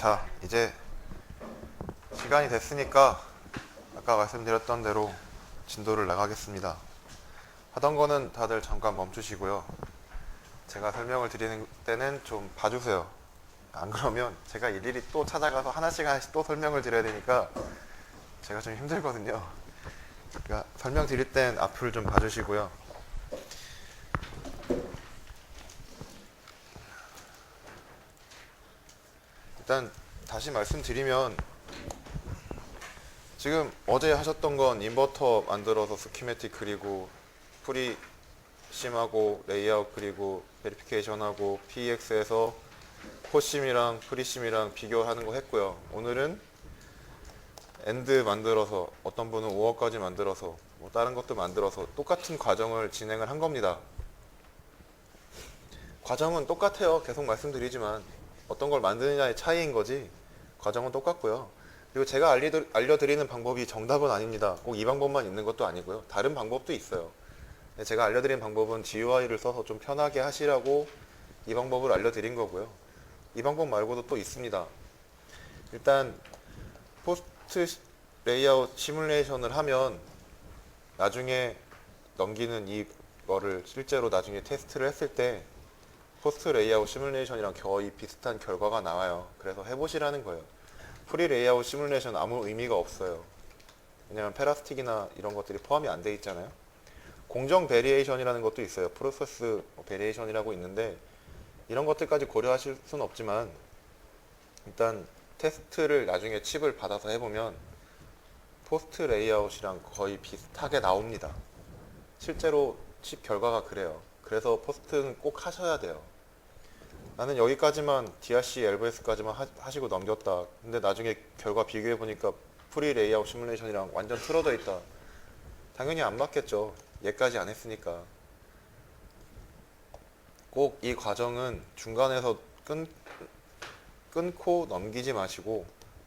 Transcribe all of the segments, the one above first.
자, 이제 시간이 됐으니까 아까 말씀드렸던 대로 진도를 나가겠습니다. 하던 거는 다들 잠깐 멈추시고요. 제가 설명을 드리는 때는 좀 봐주세요. 안 그러면 제가 일일이 또 찾아가서 하나씩 하나씩 또 설명을 드려야 되니까 제가 좀 힘들거든요. 그러니까 설명 드릴 땐 앞을 좀 봐주시고요. 일단 다시 말씀드리면 지금 어제 하셨던 건 인버터 만들어서 스키매틱 그리고 프리심하고 레이아웃 그리고 베리피케이션하고 PEX에서 포심이랑 프리심이랑 비교하는 거 했고요. 오늘은 엔드 만들어서 어떤 분은 5억까지 만들어서 뭐 다른 것도 만들어서 똑같은 과정을 진행을 한 겁니다. 과정은 똑같아요. 계속 말씀드리지만 어떤 걸 만드느냐의 차이인 거지 과정은 똑같고요. 그리고 제가 알려드리는 방법이 정답은 아닙니다. 꼭 이 방법만 있는 것도 아니고요. 다른 방법도 있어요. 제가 알려드린 방법은 GUI를 써서 좀 편하게 하시라고 이 방법을 알려드린 거고요. 이 방법 말고도 또 있습니다. 일단 포스트 레이아웃 시뮬레이션을 하면 나중에 넘기는 이거를 실제로 나중에 테스트를 했을 때 포스트 레이아웃 시뮬레이션이랑 거의 비슷한 결과가 나와요. 그래서 해보시라는 거예요. 프리 레이아웃 시뮬레이션 아무 의미가 없어요. 왜냐면 페라스틱이나 이런 것들이 포함이 안 돼 있잖아요. 공정 베리에이션이라는 것도 있어요. 프로세스 베리에이션이라고 있는데 이런 것들까지 고려하실 수는 없지만 일단 테스트를 나중에 칩을 받아서 해보면 포스트 레이아웃이랑 거의 비슷하게 나옵니다. 실제로 칩 결과가 그래요. 그래서 포스트는 꼭 하셔야 돼요. 나는 여기까지만 DRC, LVS까지만 하시고 넘겼다. 근데 나중에 결과 비교해보니까 프리 레이아웃 시뮬레이션이랑 완전 틀어져 있다. 당연히 안 맞겠죠. 얘까지 안 했으니까. 꼭 이 과정은 중간에서 끊고 넘기지 마시고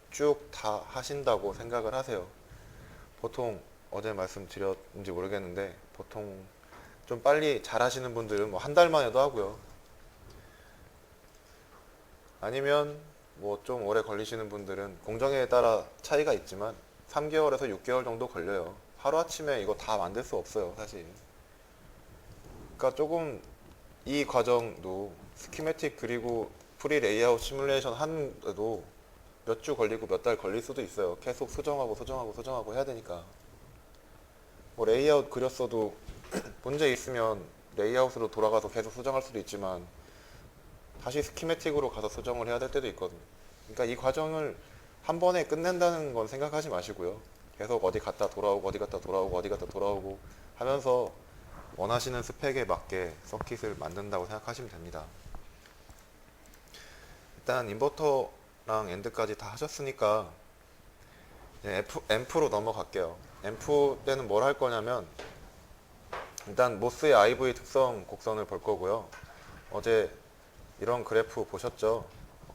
쭉 다 하신다고 생각을 하세요. 보통 어제 말씀드렸는지 모르겠는데 보통 좀 빨리 잘 하시는 분들은 뭐 한 달 만에도 하고요. 아니면 뭐 좀 오래 걸리시는 분들은 공정에 따라 차이가 있지만 3개월에서 6개월 정도 걸려요. 하루아침에 이거 다 만들 수 없어요, 사실. 그러니까 조금 이 과정도 스키매틱 그리고 프리 레이아웃 시뮬레이션 하는데도 몇 주 걸리고 몇 달 걸릴 수도 있어요. 계속 수정하고 해야 되니까. 뭐 레이아웃 그렸어도 문제 있으면 레이아웃으로 돌아가서 계속 수정할 수도 있지만 다시 스키매틱으로 가서 수정을 해야 될 때도 있거든요. 그러니까 이 과정을 한 번에 끝낸다는 건 생각하지 마시고요. 계속 어디 갔다 돌아오고 어디 갔다 돌아오고 어디 갔다 돌아오고 하면서 원하시는 스펙에 맞게 서킷을 만든다고 생각하시면 됩니다. 일단 인버터랑 엔드까지 다 하셨으니까 이제 앰프로 넘어갈게요. 앰프 때는 뭘 할 거냐면 일단 모스의 IV 특성 곡선을 볼 거고요. 어제 이런 그래프 보셨죠?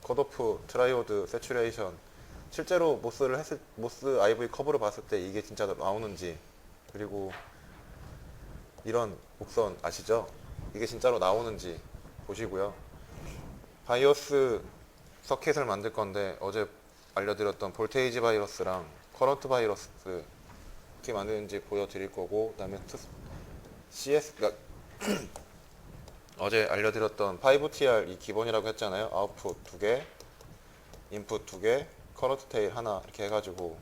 컷오프, 트라이오드, 세츄레이션. 실제로 모스 IV 커브를 봤을 때 이게 진짜 나오는지, 그리고 이런 곡선 아시죠? 이게 진짜로 나오는지 보시고요. 바이오스 서킷을 만들 건데 어제 알려드렸던 볼테이지 바이러스랑 커런트 바이러스 어떻게 만드는지 보여드릴 거고, 그다음에 CS, 그러니까 어제 알려드렸던 5TR 이 기본이라고 했잖아요. 아웃풋 2개, 인풋 2개, 커런트 테일 하나 이렇게 해가지고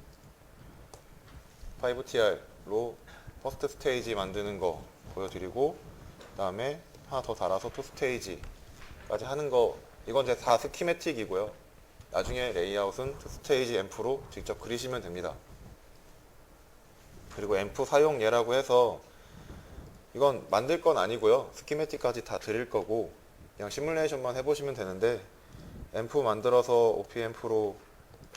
5TR로 퍼스트 스테이지 만드는 거 보여드리고, 그 다음에 하나 더 달아서 2 스테이지까지 하는 거, 이건 이제 다 스키매틱이고요. 나중에 레이아웃은 2 스테이지 앰프로 직접 그리시면 됩니다. 그리고 앰프 사용 예라고 해서 이건 만들 건 아니고요. 스키매틱까지 다 드릴 거고 그냥 시뮬레이션만 해보시면 되는데, 앰프 만들어서 OP앰프로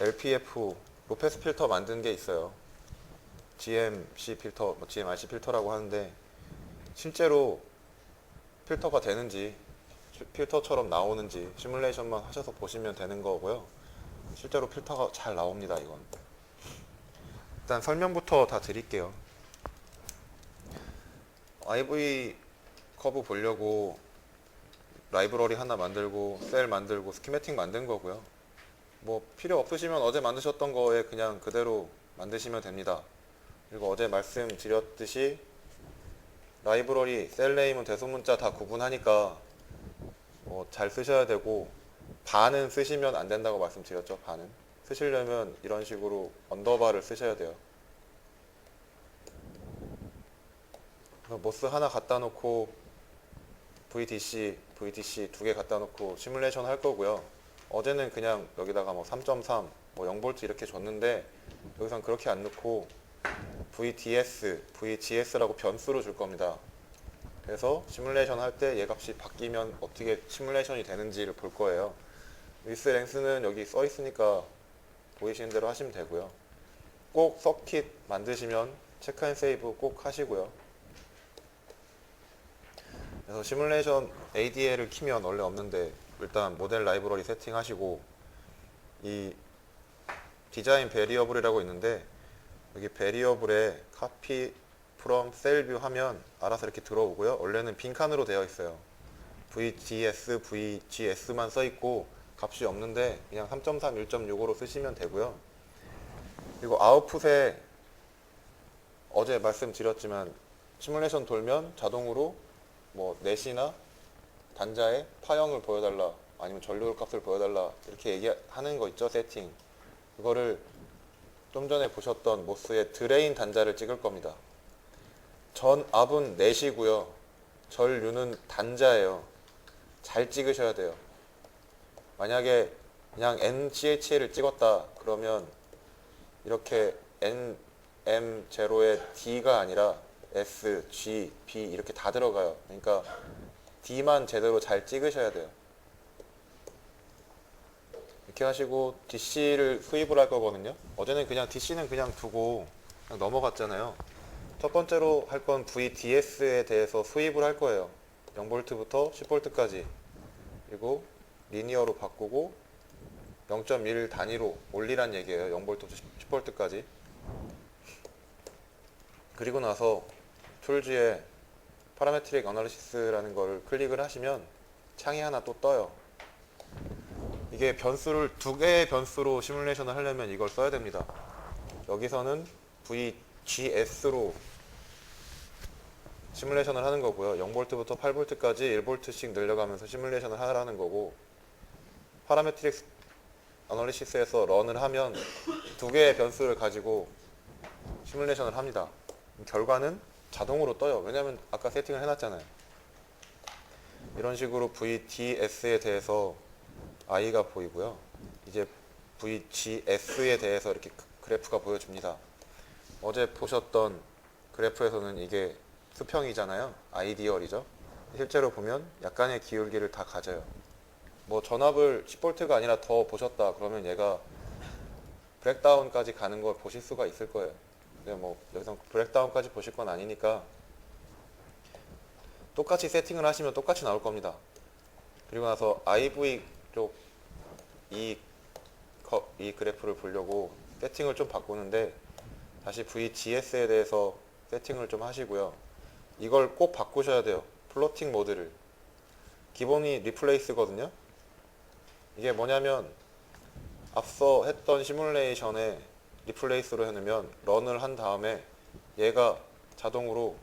LPF 로페스 필터 만든 게 있어요. GMC 필터, GMRC 필터라고 하는데 실제로 필터가 되는지, 필터처럼 나오는지 시뮬레이션만 하셔서 보시면 되는 거고요. 실제로 필터가 잘 나옵니다. 이건 일단 설명부터 다 드릴게요. IV 커브 보려고 라이브러리 하나 만들고 셀 만들고 스키매틱 만든 거고요. 뭐 필요 없으시면 어제 만드셨던 거에 그냥 그대로 만드시면 됩니다. 그리고 어제 말씀드렸듯이 라이브러리, 셀네임은 대소문자 다 구분하니까 잘 쓰셔야 되고, 반은 쓰시면 안 된다고 말씀드렸죠. 반은 쓰시려면 이런 식으로 언더바를 쓰셔야 돼요. 모스 하나 갖다 놓고 VDC 두 개 갖다 놓고 시뮬레이션 할 거고요. 어제는 그냥 여기다가 뭐 3.3, 뭐 0V 이렇게 줬는데 여기선 그렇게 안 넣고 VDS, VGS라고 변수로 줄 겁니다. 그래서 시뮬레이션 할 때 얘 값이 바뀌면 어떻게 시뮬레이션이 되는지를 볼 거예요. 위스 랭스는 여기 써 있으니까 보이시는 대로 하시면 되고요. 꼭 서킷 만드시면 체크 앤 세이브 꼭 하시고요. 그래서 시뮬레이션 ADL을 키면 원래 없는데 일단 모델 라이브러리 세팅하시고, 이 디자인 베리어블이라고 있는데 여기 베리어블에 copy from cell view 하면 알아서 이렇게 들어오고요. 원래는 빈칸으로 되어 있어요. VGS, VGS만 써 있고 값이 없는데 그냥 3.3, 1.65로 쓰시면 되고요. 그리고 아웃풋에 어제 말씀드렸지만 시뮬레이션 돌면 자동으로 뭐 넷이나 단자의 파형을 보여달라, 아니면 전류 값을 보여달라 이렇게 얘기하는 거 있죠, 세팅. 그거를 좀 전에 보셨던 모스의 드레인 단자를 찍을 겁니다. 전압은 넷이고요, 전류는 단자예요. 잘 찍으셔야 돼요. 만약에 그냥 NCHL을 찍었다 그러면 이렇게 NM0에 D가 아니라 S, G, B 이렇게 다 들어가요. 그러니까 D만 제대로 잘 찍으셔야 돼요. 이렇게 하시고 DC를 수입을 할 거거든요. 어제는 그냥 DC는 그냥 두고 그냥 넘어갔잖아요. 첫 번째로 할 건 VDS에 대해서 수입을 할 거예요. 0V부터 10V까지. 그리고 리니어로 바꾸고 0.1 단위로 올리란 얘기예요. 0V부터 10V까지. 그리고 나서 툴즈에 파라메트릭 어널리시스라는 걸 클릭을 하시면 창이 하나 또 떠요. 이게 변수를 두 개의 변수로 시뮬레이션을 하려면 이걸 써야 됩니다. 여기서는 VGS로 시뮬레이션을 하는 거고요. 0V부터 8V까지 1V씩 늘려가면서 시뮬레이션을 하라는 거고, 파라메트릭 어널리시스에서 런을 하면 두 개의 변수를 가지고 시뮬레이션을 합니다. 결과는 자동으로 떠요. 왜냐면 아까 세팅을 해놨잖아요. 이런 식으로 VDS에 대해서 I가 보이고요. 이제 VGS에 대해서 이렇게 그래프가 보여줍니다. 어제 보셨던 그래프에서는 이게 수평이잖아요. 아이디얼이죠. 실제로 보면 약간의 기울기를 다 가져요. 뭐 전압을 10V가 아니라 더 보셨다 그러면 얘가 브렉다운까지 가는 걸 보실 수가 있을 거예요. 근데 뭐 여기서 브렉다운까지 보실 건 아니니까 똑같이 세팅을 하시면 똑같이 나올 겁니다. 그리고 나서 IV 쪽 이 그래프를 보려고 세팅을 좀 바꾸는데 다시 VGS에 대해서 세팅을 좀 하시고요. 이걸 꼭 바꾸셔야 돼요. 플로팅 모드를. 기본이 리플레이스거든요. 이게 뭐냐면 앞서 했던 시뮬레이션에 리플레이스로 해놓으면 런을 한 다음에 얘가 자동으로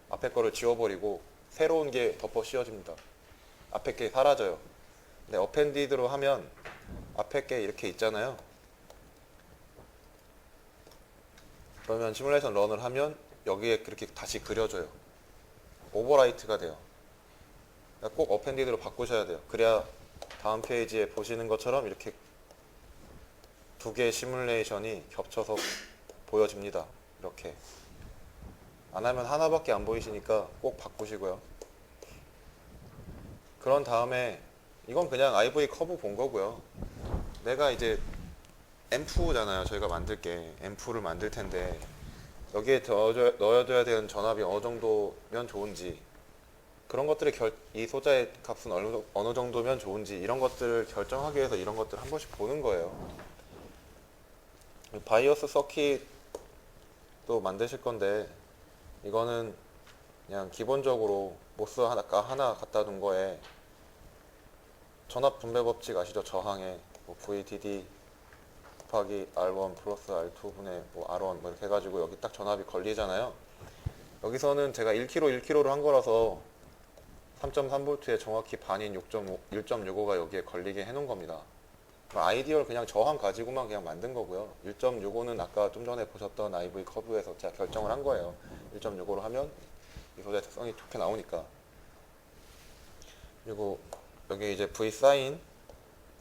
앞에 거를 지워버리고 새로운 게 덮어 씌워집니다. 앞에 게 사라져요. 근데 어펜디드로 하면 앞에 게 이렇게 있잖아요. 그러면 시뮬레이션 런을 하면 여기에 그렇게 다시 그려져요. 오버라이트가 돼요. 그러니까 꼭 어펜디드로 바꾸셔야 돼요. 그래야 다음 페이지에 보시는 것처럼 이렇게 두 개의 시뮬레이션이 겹쳐서 보여집니다. 이렇게. 안 하면 하나밖에 안 보이시니까 꼭 바꾸시고요. 그런 다음에 이건 그냥 IV 커브 본 거고요. 내가 이제 앰프잖아요. 저희가 만들 게 앰프를 만들 텐데 여기에 넣어줘야 되는 전압이 어느 정도면 좋은지, 그런 것들의 이 소자의 값은 어느 정도면 좋은지, 이런 것들을 결정하기 위해서 이런 것들을 한 번씩 보는 거예요. 바이오스 서킷도 만드실 건데 이거는 그냥 기본적으로 모스 하나 갖다 둔 거에 전압 분배 법칙 아시죠? 저항에 뭐 VDD 곱하기 R1 플러스 R2분의 뭐 R1 뭐 이렇게 해가지고 여기 딱 전압이 걸리잖아요. 여기서는 제가 1kg 1kg로 한 거라서 3.3V에 정확히 반인 1.65가 여기에 걸리게 해놓은 겁니다. 아이디얼 그냥 저항 가지고만 그냥 만든 거고요. 1.65는 아까 좀 전에 보셨던 IV 커브에서 제가 결정을 한 거예요. 1.65로 하면 이 소재 특성이 좋게 나오니까. 그리고 여기 이제 V 사인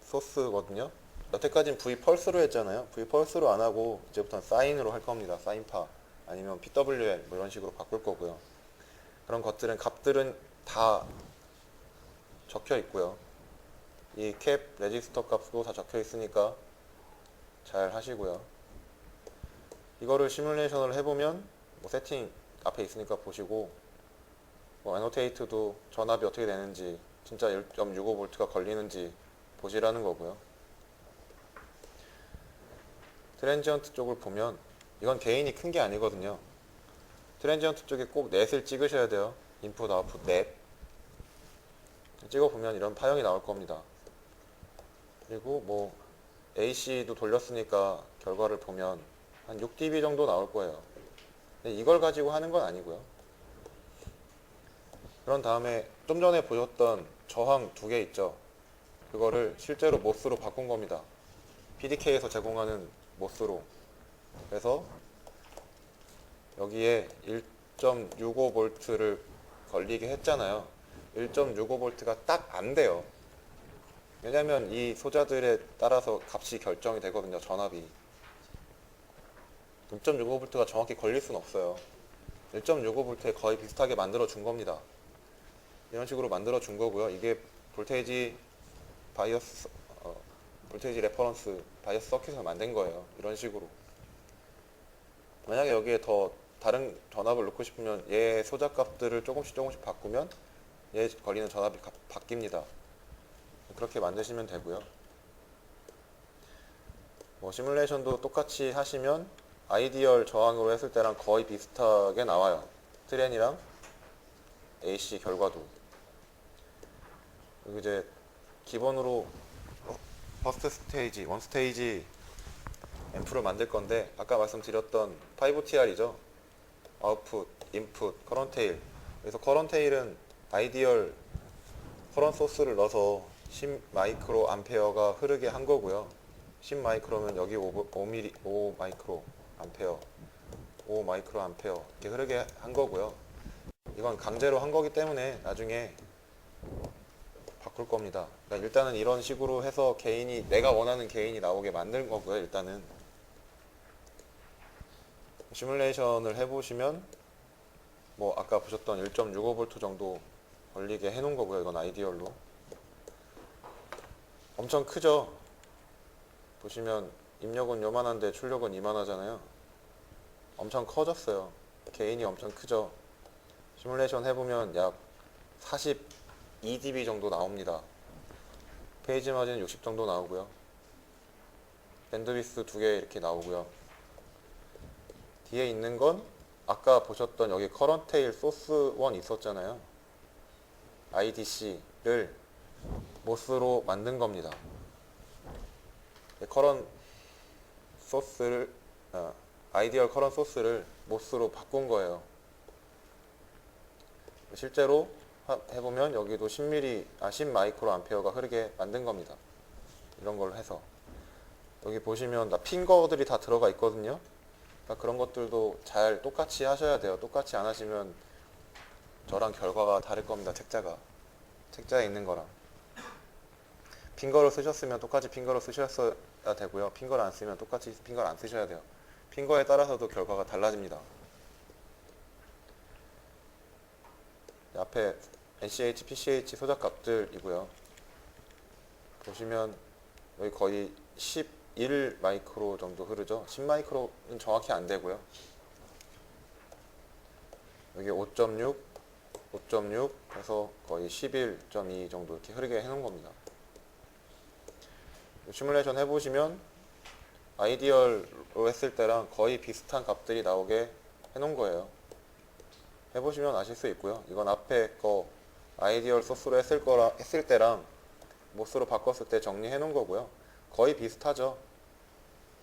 소스거든요. 여태까지는 V 펄스로 했잖아요. V 펄스로 안 하고 이제부터는 사인으로 할 겁니다. 사인파 아니면 PWL 뭐 이런 식으로 바꿀 거고요. 그런 것들은 값들은 다 적혀 있고요. 이 캡 레지스터 값도 다 적혀 있으니까 잘 하시고요. 이거를 시뮬레이션을 해보면 뭐 세팅 앞에 있으니까 보시고 뭐 애노테이트도 전압이 어떻게 되는지 진짜 1.65V가 걸리는지 보시라는 거고요. 트랜지언트 쪽을 보면 이건 개인이 큰 게 아니거든요. 트랜지언트 쪽에 꼭 넷을 찍으셔야 돼요. 인풋 아웃풋 넷 찍어보면 이런 파형이 나올 겁니다. 그리고 뭐 AC도 돌렸으니까 결과를 보면 한 6dB 정도 나올 거예요. 근데 이걸 가지고 하는 건 아니고요. 그런 다음에 좀 전에 보셨던 저항 두 개 있죠. 그거를 실제로 모스로 바꾼 겁니다. PDK에서 제공하는 모스로. 그래서 여기에 1.65V를 걸리게 했잖아요. 1.65V가 딱 안 돼요. 왜냐면 이 소자들에 따라서 값이 결정이 되거든요. 전압이 6.65V가 정확히 걸릴 수는 없어요. 1.65V에 거의 비슷하게 만들어 준 겁니다. 이런 식으로 만들어 준 거고요. 이게 볼테이지 바이어스 볼테이지 레퍼런스 바이어스 서킷을 만든 거예요. 이런 식으로. 만약에 여기에 더 다른 전압을 넣고 싶으면 얘 소자 값들을 조금씩 바꾸면 얘 걸리는 전압이 바뀝니다. 그렇게 만드시면 되고요. 뭐 시뮬레이션도 똑같이 하시면 아이디얼 저항으로 했을 때랑 거의 비슷하게 나와요. 트렌이랑 AC 결과도. 그리고 이제 기본으로 퍼스트 스테이지, 원 스테이지 앰프를 만들 건데 아까 말씀드렸던 5TR이죠. 아웃풋, 인풋, 커런테일. 그래서 커런테일은 아이디얼 커런 소스를 넣어서 10 마이크로 암페어가 흐르게 한 거고요. 10 마이크로면 여기 5 마이크로 암페어, 5 마이크로 암페어 이렇게 흐르게 한 거고요. 이건 강제로 한 거기 때문에 나중에 바꿀 겁니다. 그러니까 일단은 이런 식으로 해서 내가 원하는 개인이 나오게 만든 거고요. 일단은 시뮬레이션을 해보시면 뭐 아까 보셨던 1.65V 정도 걸리게 해놓은 거고요. 이건 아이디얼로. 엄청 크죠? 보시면 입력은 요만한데 출력은 이만하잖아요. 엄청 커졌어요. 개인이 엄청 크죠? 시뮬레이션 해보면 약 42dB 정도 나옵니다. 페이지 마진 60 정도 나오고요. 밴드위스 2개 이렇게 나오고요. 뒤에 있는 건 아까 보셨던 여기 커런테일 소스 1 있었잖아요. IDC를 모스로 만든 겁니다. 커런 소스를 아이디얼 커런 소스를 모스로 바꾼 거예요. 실제로 해보면 여기도 10 마이크로 암페어가 흐르게 만든 겁니다. 이런 걸 해서 여기 보시면 핑거들이 다 들어가 있거든요. 그러니까 그런 것들도 잘 똑같이 하셔야 돼요. 똑같이 안 하시면 저랑 결과가 다를 겁니다. 책자에 있는 거랑. 핑거를 쓰셨으면 똑같이 핑거를 쓰셔야 되고요. 핑거를 안 쓰면 똑같이 핑거를 안 쓰셔야 돼요. 핑거에 따라서도 결과가 달라집니다. 앞에 NCH, PCH 소자 값들이고요. 보시면 여기 거의 11 마이크로 정도 흐르죠. 10 마이크로는 정확히 안 되고요. 여기 5.6, 5.6 해서 거의 11.2 정도 이렇게 흐르게 해놓은 겁니다. 시뮬레이션 해보시면 아이디얼로 했을 때랑 거의 비슷한 값들이 나오게 해놓은 거예요. 해보시면 아실 수 있고요. 이건 앞에 거 아이디얼 소스로 했을 때랑 모스로 바꿨을 때 정리해 놓은 거고요. 거의 비슷하죠.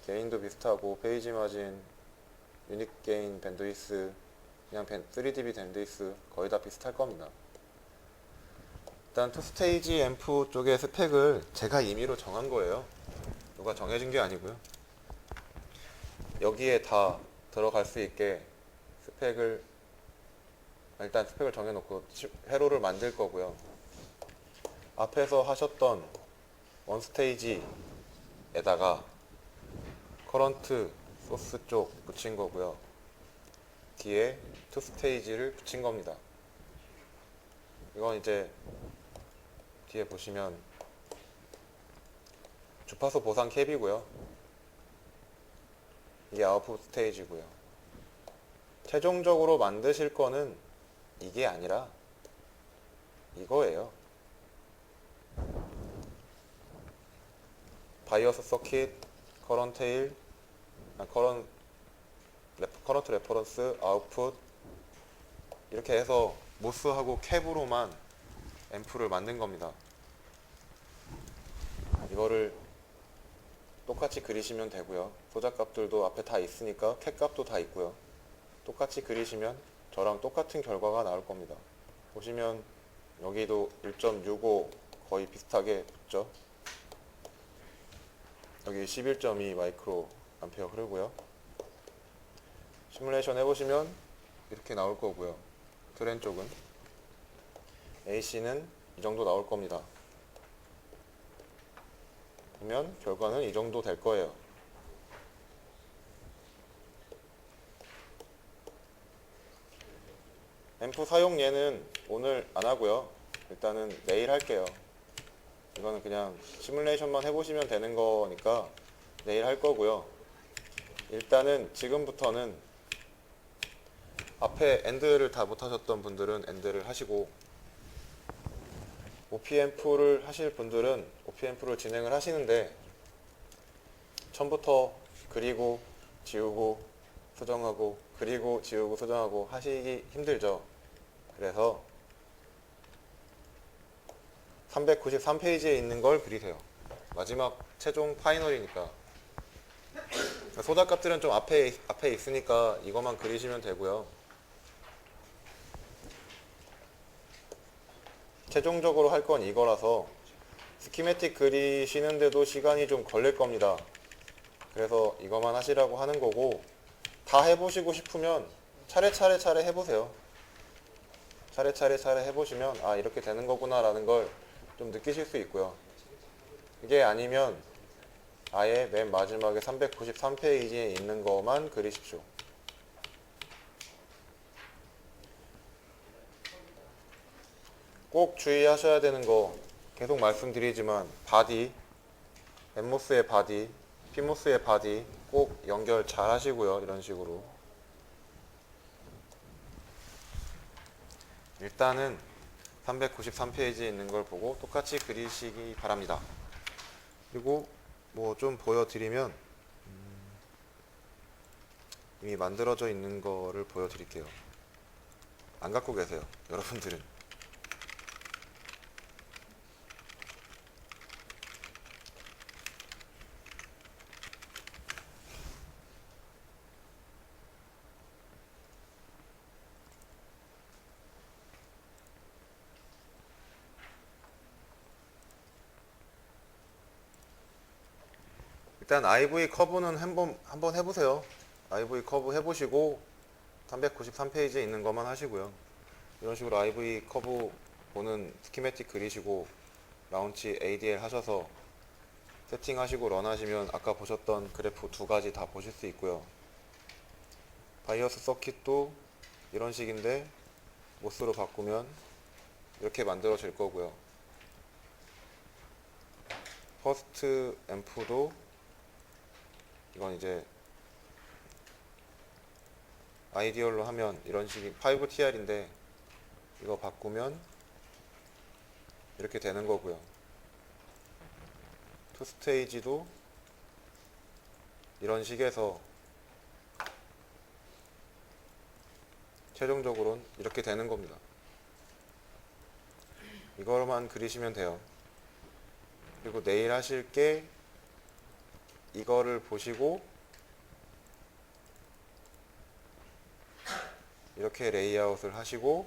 게인도 비슷하고 페이지 마진, 유닛 게인, 밴드위스, 그냥 3dB 밴드위스 거의 다 비슷할 겁니다. 일단 투스테이지 앰프 쪽의 스펙을 제가 임의로 정한 거예요. 누가 정해준 게 아니고요. 여기에 다 들어갈 수 있게 일단 스펙을 정해놓고 회로를 만들 거고요. 앞에서 하셨던 원스테이지에다가 커런트 소스 쪽 붙인 거고요. 뒤에 투스테이지를 붙인 겁니다. 이건 이제 뒤에 보시면 주파수 보상 캡이고요. 이게 아웃풋 스테이지고요. 최종적으로 만드실 거는 이게 아니라 이거예요. 바이어스 서킷, 커런트 테일, 커런트 레퍼런스, 아웃풋 이렇게 해서 모스하고 캡으로만 앰프를 만든 겁니다. 이거를 똑같이 그리시면 되고요. 소자값들도 앞에 다 있으니까 캡값도 다 있고요. 똑같이 그리시면 저랑 똑같은 결과가 나올 겁니다. 보시면 여기도 1.65 거의 비슷하게 붙죠. 여기 11.2 마이크로 암페어 흐르고요. 시뮬레이션 해보시면 이렇게 나올 거고요. 드렌 쪽은 AC는 이 정도 나올 겁니다. 보면 결과는 이 정도 될 거예요. 앰프 사용 예는 오늘 안 하고요. 일단은 내일 할게요. 이거는 그냥 시뮬레이션만 해보시면 되는 거니까 내일 할 거고요. 일단은 지금부터는 앞에 엔드를 다 못하셨던 분들은 엔드를 하시고 OP앰프를 하실 분들은 OP앰프를 진행을 하시는데 처음부터 그리고 지우고 수정하고 그리고 지우고 수정하고 하시기 힘들죠. 그래서 393페이지에 있는 걸 그리세요. 마지막 최종 파이널이니까. 소자값들은 좀 앞에 있으니까 이것만 그리시면 되고요. 최종적으로 할 건 이거라서 스키매틱 그리시는데도 시간이 좀 걸릴 겁니다. 그래서 이거만 하시라고 하는 거고, 다 해보시고 싶으면 차례차례 해보세요. 차례차례 해보시면 아 이렇게 되는 거구나 라는 걸 좀 느끼실 수 있고요. 이게 아니면 아예 맨 마지막에 393페이지에 있는 것만 그리십시오. 꼭 주의하셔야 되는 거 계속 말씀드리지만 바디, 엠모스의 바디, 피모스의 바디 꼭 연결 잘 하시고요. 이런 식으로 일단은 393페이지에 있는 걸 보고 똑같이 그리시기 바랍니다. 그리고 뭐 좀 보여드리면 이미 만들어져 있는 거를 보여드릴게요. 안 갖고 계세요, 여러분들은. 일단 IV 커브는 한번 해보세요. IV 커브 해보시고 393페이지에 있는 것만 하시고요. 이런 식으로 IV 커브 보는 스키매틱 그리시고 라운치 ADL 하셔서 세팅하시고 런하시면 아까 보셨던 그래프 두 가지 다 보실 수 있고요. 바이어스 서킷도 이런 식인데 모스로 바꾸면 이렇게 만들어질 거고요. 퍼스트 앰프도 이건 이제 아이디얼로 하면 이런 식이 5TR인데 이거 바꾸면 이렇게 되는 거고요. 투스테이지도 이런 식에서 최종적으로는 이렇게 되는 겁니다. 이거만 그리시면 돼요. 그리고 내일 하실 게 이거를 보시고 이렇게 레이아웃을 하시고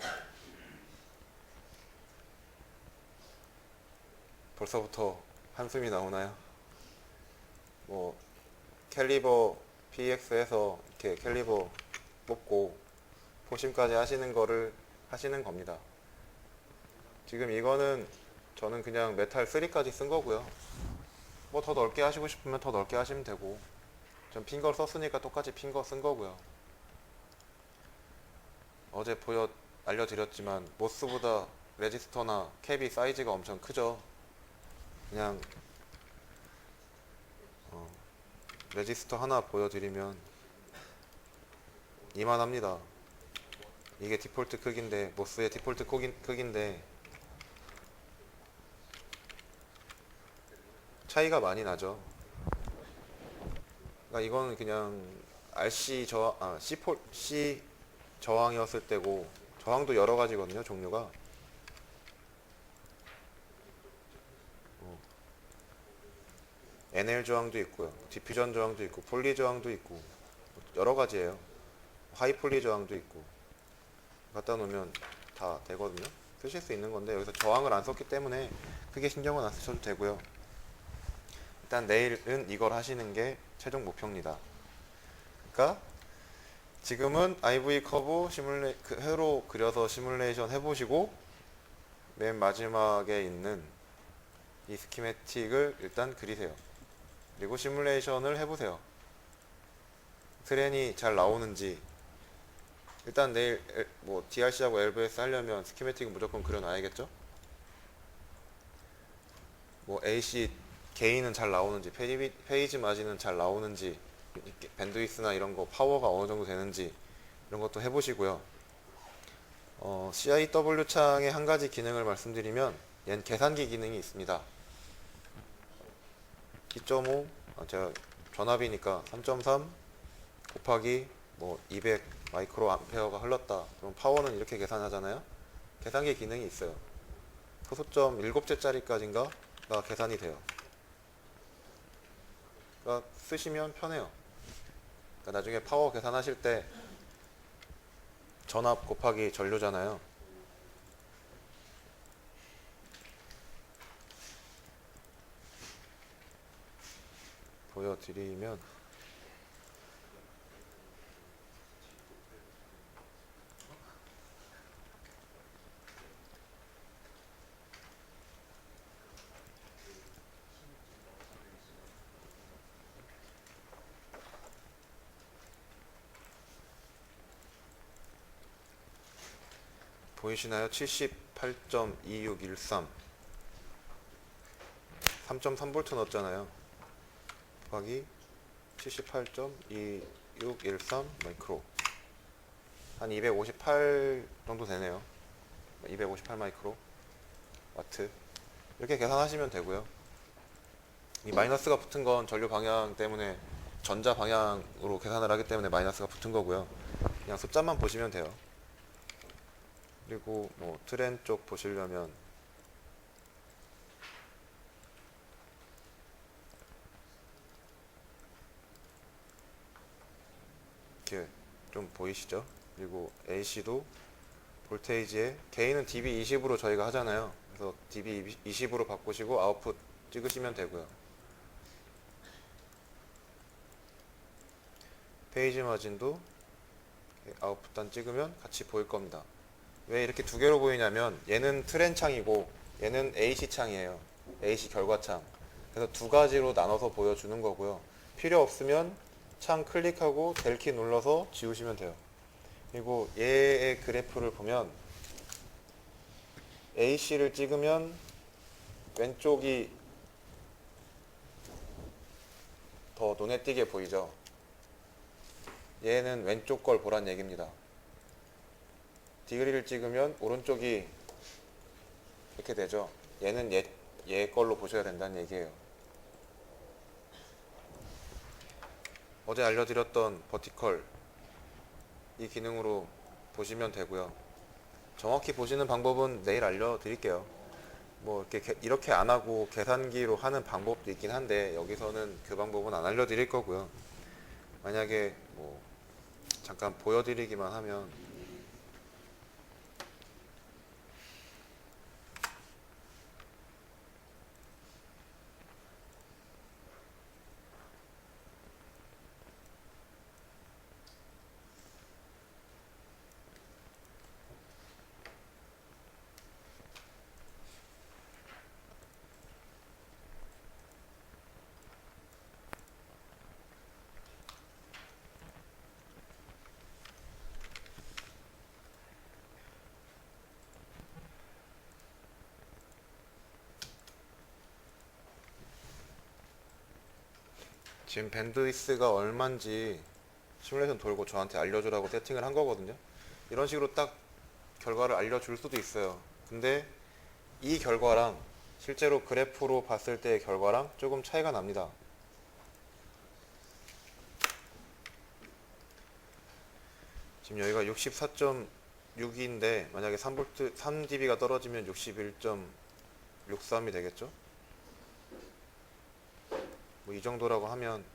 벌써부터 한숨이 나오나요? 뭐 캘리버 PX에서 이렇게 캘리버 뽑고 포심까지 하시는 거를 하시는 겁니다. 지금 이거는 저는 그냥 메탈 3까지 쓴 거고요. 뭐 더 넓게 하시고 싶으면 더 넓게 하시면 되고, 전 핀거 썼으니까 똑같이 핀거 쓴 거고요. 어제 알려드렸지만 모스보다 레지스터나 캡이 사이즈가 엄청 크죠. 그냥 레지스터 하나 보여드리면 이만합니다. 이게 디폴트 크기인데, 모스의 디폴트 크기인데 차이가 많이 나죠. 그러니까 이거는 그냥 RC C 저항이었을 때고, 저항도 여러 가지거든요, 종류가. NL 저항도 있고요, 디퓨전 저항도 있고, 폴리 저항도 있고, 여러 가지예요. 하이 폴리 저항도 있고. 갖다 놓으면 다 되거든요. 쓰실 수 있는 건데, 여기서 저항을 안 썼기 때문에 크게 신경은 안 쓰셔도 되고요. 일단 내일은 이걸 하시는 게 최종 목표입니다. 그러니까 지금은 IV 커브 회로 그려서 시뮬레이션 해보시고, 맨 마지막에 있는 이 스키매틱을 일단 그리세요. 그리고 시뮬레이션을 해보세요. 트렌이 잘 나오는지. 일단 내일 뭐 DRC하고 LVS 하려면 스키매틱은 무조건 그려놔야겠죠? 뭐 AC 게인은 잘 나오는지, 페이지 마진은 잘 나오는지, 밴드위스나 이런 거 파워가 어느 정도 되는지 이런 것도 해보시고요. CIW 창의 한 가지 기능을 말씀드리면, 얘는 계산기 기능이 있습니다. 2.5, 제가 전압이니까 3.3 곱하기 뭐 200 마이크로 암페어가 흘렀다. 그럼 파워는 이렇게 계산하잖아요. 계산기 기능이 있어요. 소수점 7째짜리까지인가가 계산이 돼요. 그러니까 쓰시면 편해요. 그러니까 나중에 파워 계산하실 때 전압 곱하기 전류잖아요. 보여드리면 보이시나요? 78.2613 3.3V 넣었잖아요. 곱하기 78.2613 마이크로, 한 258 정도 되네요. 258 마이크로 와트. 이렇게 계산하시면 되고요. 이 마이너스가 붙은 건 전류 방향 때문에, 전자 방향으로 계산을 하기 때문에 마이너스가 붙은 거고요. 그냥 숫자만 보시면 돼요. 그리고 뭐 트렌 쪽 보시려면 이렇게 좀 보이시죠? 그리고 AC도 볼테이지에 게인은 dB20으로 저희가 하잖아요. 그래서 dB20으로 바꾸시고 아웃풋 찍으시면 되고요. 페이지 마진도 아웃풋 단 찍으면 같이 보일 겁니다. 왜 이렇게 두 개로 보이냐면, 얘는 트렌 창이고 얘는 AC 창이에요. AC 결과창. 그래서 두 가지로 나눠서 보여주는 거고요. 필요 없으면 창 클릭하고 델키 눌러서 지우시면 돼요. 그리고 얘의 그래프를 보면 AC를 찍으면 왼쪽이 더 눈에 띄게 보이죠. 얘는 왼쪽 걸 보란 얘기입니다. 디그리를 찍으면 오른쪽이 이렇게 되죠. 얘는 얘 걸로 보셔야 된다는 얘기예요. 어제 알려드렸던 버티컬, 이 기능으로 보시면 되고요. 정확히 보시는 방법은 내일 알려드릴게요. 뭐 이렇게 안 하고 계산기로 하는 방법도 있긴 한데 여기서는 그 방법은 안 알려드릴 거고요. 만약에 뭐 잠깐 보여드리기만 하면 지금 밴드위스가 얼마인지 시뮬레이션 돌고 저한테 알려주라고 세팅을 한 거거든요. 이런 식으로 딱 결과를 알려줄 수도 있어요. 근데 이 결과랑 실제로 그래프로 봤을 때의 결과랑 조금 차이가 납니다. 지금 여기가 64.6인데 만약에 3V, 3dB가 떨어지면 61.63이 되겠죠? 뭐 이 정도라고 하면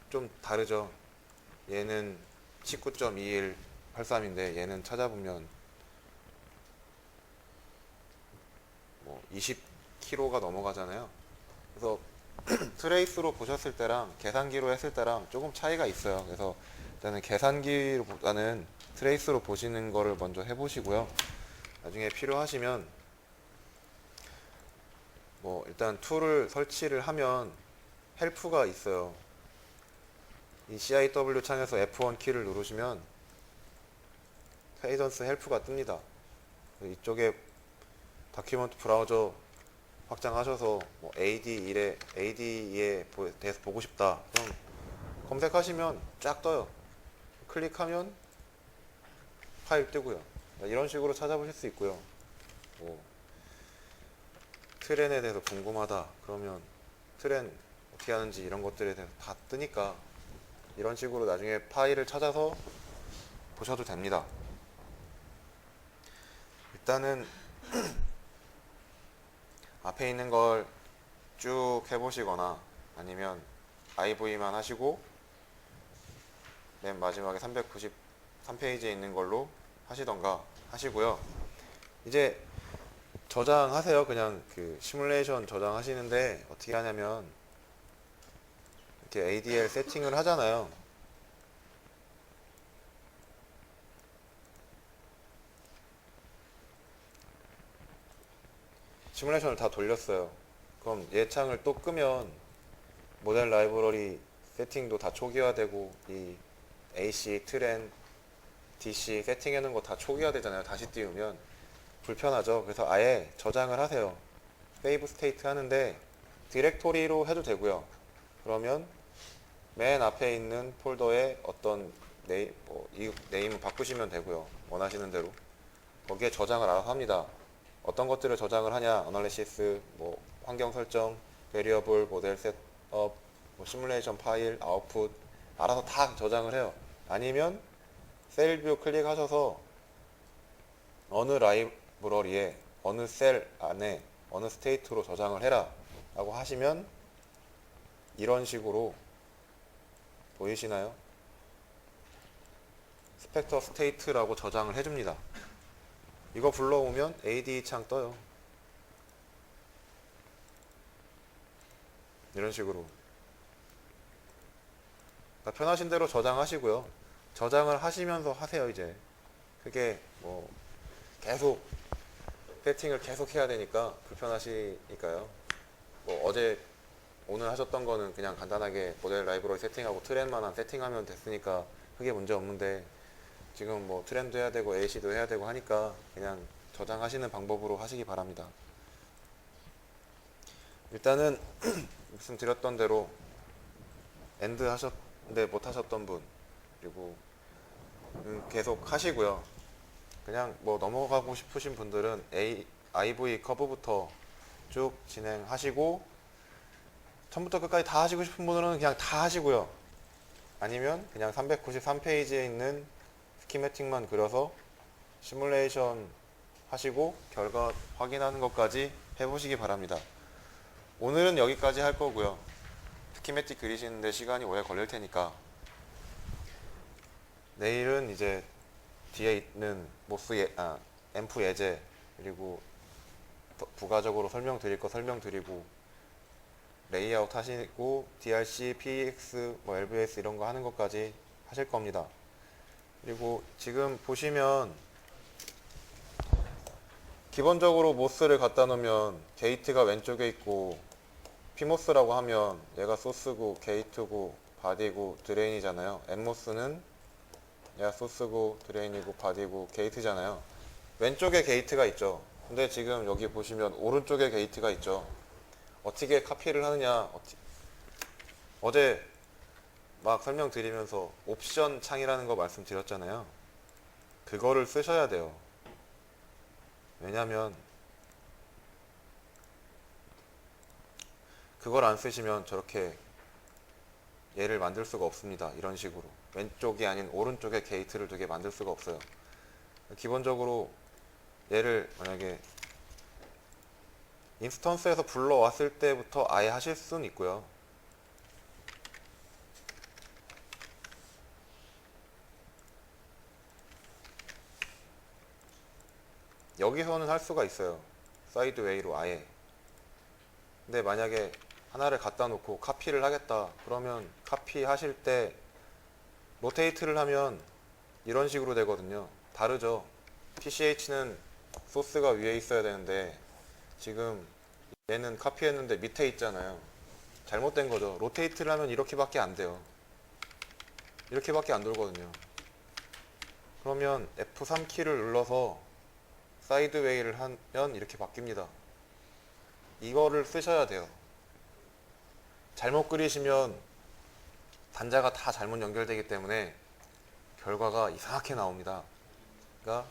좀 다르죠. 얘는 19.2183인데 얘는 찾아보면 뭐 20kg가 넘어가잖아요. 그래서 트레이스로 보셨을 때랑 계산기로 했을 때랑 조금 차이가 있어요. 그래서 일단은 계산기보다는 트레이스로 보시는 거를 먼저 해보시고요. 나중에 필요하시면 뭐 일단 툴을 설치를 하면 헬프가 있어요. 이 CIW 창에서 F1 키를 누르시면 페이던스 헬프가 뜹니다. 이쪽에 다큐먼트 브라우저 확장하셔서 뭐 AD에 대해서 보고 싶다. 그럼 검색하시면 쫙 떠요. 클릭하면 파일 뜨고요. 이런 식으로 찾아보실 수 있고요. 뭐 트렌에 대해서 궁금하다. 그러면 트렌 어떻게 하는지 이런 것들에 대해서 다 뜨니까 이런 식으로 나중에 파일을 찾아서 보셔도 됩니다. 일단은 앞에 있는 걸 쭉 해보시거나 아니면 IV만 하시고 맨 마지막에 393페이지에 있는 걸로 하시던가 하시고요. 이제 저장하세요. 그냥 그 시뮬레이션 저장하시는데 어떻게 하냐면 이렇게 ADL 세팅을 하잖아요. 시뮬레이션을 다 돌렸어요. 그럼 얘 창을 또 끄면 모델 라이브러리 세팅도 다 초기화되고 이 AC, 트렌, DC 세팅해 놓은 거 다 초기화되잖아요. 다시 띄우면 불편하죠. 그래서 아예 저장을 하세요. 세이브 스테이트 하는데 디렉토리로 해도 되고요. 그러면 맨 앞에 있는 폴더에 어떤 이 네임을 바꾸시면 되고요. 원하시는 대로 거기에 저장을 알아서 합니다. 어떤 것들을 저장을 하냐, 어널리시스, 뭐 환경 설정, 베리어블, 모델 셋업, 뭐 시뮬레이션 파일, 아웃풋 알아서 다 저장을 해요. 아니면 셀뷰 클릭하셔서 어느 라이브러리에 어느 셀 안에 어느 스테이트로 저장을 해라 라고 하시면 이런 식으로 보이시나요? 스펙터 스테이트라고 저장을 해줍니다. 이거 불러오면 AD 창 떠요. 이런 식으로. 그러니까 편하신 대로 저장하시고요. 저장을 하시면서 하세요, 이제. 그게 뭐 계속 세팅을 계속 해야 되니까 불편하시니까요. 뭐 오늘 하셨던 거는 그냥 간단하게 모델 라이브러리 세팅하고 트렌만한 세팅하면 됐으니까 크게 문제 없는데 지금 뭐 트렌도 해야 되고 AC도 해야 되고 하니까 그냥 저장하시는 방법으로 하시기 바랍니다. 일단은 말씀드렸던 대로 엔드 하셨는데 못 하셨던 분 그리고 계속 하시고요. 그냥 뭐 넘어가고 싶으신 분들은 IV 커브부터 쭉 진행하시고 처음부터 끝까지 다 하시고 싶은 분들은 그냥 다 하시고요. 아니면 그냥 393페이지에 있는 스키매틱만 그려서 시뮬레이션 하시고 결과 확인하는 것까지 해보시기 바랍니다. 오늘은 여기까지 할 거고요. 스키매틱 그리시는데 시간이 오래 걸릴 테니까 내일은 이제 뒤에 있는 앰프 예제 그리고 부가적으로 설명드릴 거 설명드리고 레이아웃 하시고 DRC, PX, LVS 이런 거 하는 것까지 하실 겁니다. 그리고 지금 보시면 기본적으로 모스를 갖다 놓으면 게이트가 왼쪽에 있고 PMOS라고 하면 얘가 소스고 게이트고 바디고 드레인이잖아요. NMOS는 얘가 소스고 드레인이고 바디고 게이트잖아요. 왼쪽에 게이트가 있죠. 근데 지금 여기 보시면 오른쪽에 게이트가 있죠. 어떻게 카피를 하느냐, 어제 막 설명드리면서 옵션 창이라는 거 말씀드렸잖아요. 그거를 쓰셔야 돼요. 왜냐면 그걸 안 쓰시면 저렇게 얘를 만들 수가 없습니다. 이런 식으로 왼쪽이 아닌 오른쪽에 게이트를 두게 만들 수가 없어요. 기본적으로 얘를 만약에 인스턴스에서 불러왔을 때부터 아예 하실 수는 있고요. 여기서는 할 수가 있어요. 사이드웨이로 아예. 근데 만약에 하나를 갖다 놓고 카피를 하겠다 그러면 카피 하실 때 로테이트를 하면 이런 식으로 되거든요. 다르죠. PCH는 소스가 위에 있어야 되는데 지금 얘는 카피했는데 밑에 있잖아요. 잘못된 거죠. 로테이트를 하면 이렇게밖에 안 돼요. 이렇게밖에 안 돌거든요. 그러면 F3 키를 눌러서 사이드웨이를 하면 이렇게 바뀝니다. 이거를 쓰셔야 돼요. 잘못 그리시면 단자가 다 잘못 연결되기 때문에 결과가 이상하게 나옵니다. 그러니까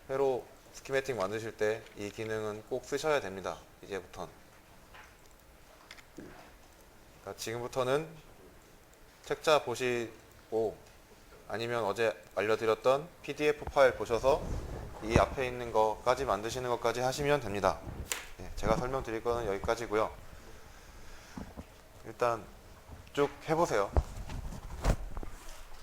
회로 스키매틱 만드실 때 이 기능은 꼭 쓰셔야 됩니다. 이제부턴. 그러니까 지금부터는 책자 보시고 아니면 어제 알려드렸던 PDF 파일 보셔서 이 앞에 있는 거까지 만드시는 것까지 하시면 됩니다. 네, 제가 설명드릴 거는 여기까지고요. 일단 쭉 해보세요.